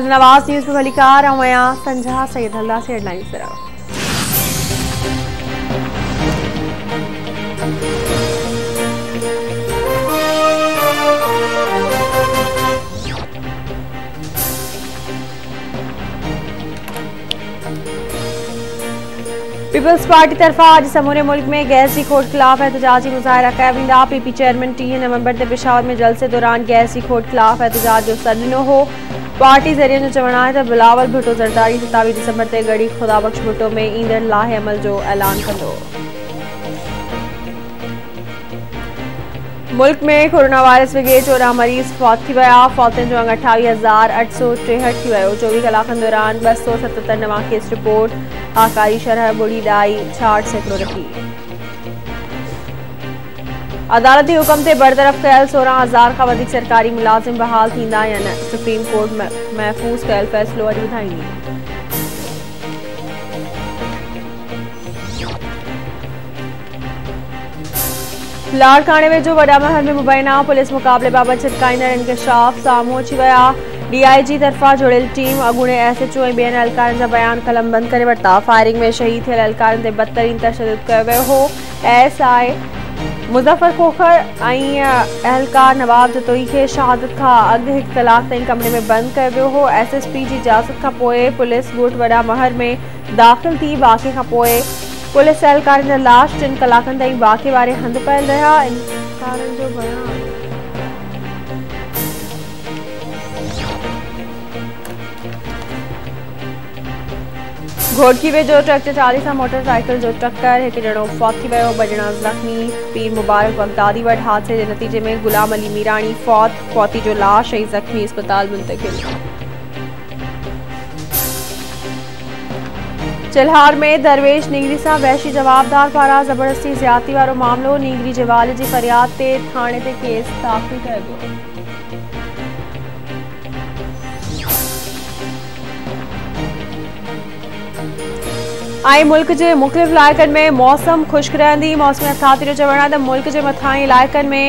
Nawaz news में भलीकार अवया संझा सैयद हल्ला से हेडलाइंस तरह पीपल्स पार्टी तरफा आज समूरे मुल्क में गैस की खोट खिलाफ एहतजाजी मुजाहरा कया पीपी चेयरमैन 3 नवंबर से पेशावर में जलसे दौरान गैस की खोट खिलाफ एहतजाज जो सदनो हो पार्टी ज़रिए जो चवना है बिलावल भुट्टो ज़रदारी 27 दिसंबर से गढ़ी खुदाबख्श भुट्टो में ईंदड़ लाहे अमल जो ऐलान कंदो। मुल्क में कोरोना वायरस वगे 14 मरीज फौत थी विया फौतन जो 28,863 थी वियो 24 कलाकनि दौरान 277 नवा केस रिपोर्ट आकारी शरह बुड़ी ढाई 66 सैकड़ों रखी। अदालती हुक्म से बरतरफ कयल 16,000 का वधिक सरकारी मुलाजिम बहाल थींदा या न सुप्रीम कोर्ट महफूज़ कयल फ़ैसिलो अॼु ॿुधाईंदी। लाड़काणे वेझो वॾा महल में मुबैना पुलिस मुक़ाबले बाबति छिटकाईंदड़ इंकशाफ साम्हूं अची विया DIG तरफ़ां जुड़ियल टीम अॻूणे SHO ऐं ॿियनि एहलकारनि जा बयान कलमबंद करे वरिता। फायरिंग में शहीद थियल एहलकारनि ते बदतरीन तशद्दुद कयो वियो हो। SI मुज़फ़र खोखर ऐं एहलकार नवाब जतोई खे शहादत खां अॻु 1 कलाक ताईं कमरे में बंदि कयो वियो हो। SSP जी इजाज़त खां पोइ पुलिस ॻोठ वॾा महल में दाख़िल थी वाक़े खां पोइ पुलिस एहलकारनि जा लाश 3 कलाकनि ताईं वाक़े वारे हंधि पयल रहिया। एहलकारनि जो बयान घोड़की वेझो ट्रैक्टर चाली सां मोटरसाइकिल जो टक्कर 1 ॼणो फौत थी वियो 2 ॼणा ज़ख़्मी। पीर मुबारक बगदादी वटि हादसे के नतीजे में गुलाम अली मीरानी फौती जो लाश ऐं ज़ख़्मी अस्पताल मुंतकिल। चिल्हार में दरवेश नीगरी सां वहशी जवाबदार पारां ज़बरदस्ती ज़्यादती वारो मामलो नीगरी जे वालिद जी फरियाद ते थाणे ते केस दाख़िल कयो वियो। ऐं मुल्क के मुख़्तलिफ़ इलाइक़नि में मौसम खुश्क रहंदी। मौसमी अथाती जो चवणु आहे त मुल्क के मथाई इलाइक़नि में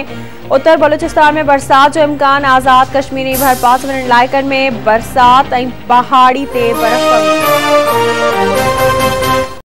उत्तर बलूचिस्तान में बरसात जो इम्कान आज़ाद कश्मीर ऐं भरपास वञण इलाइक़नि में बरसात ऐं पहाड़ी ते बर्फ़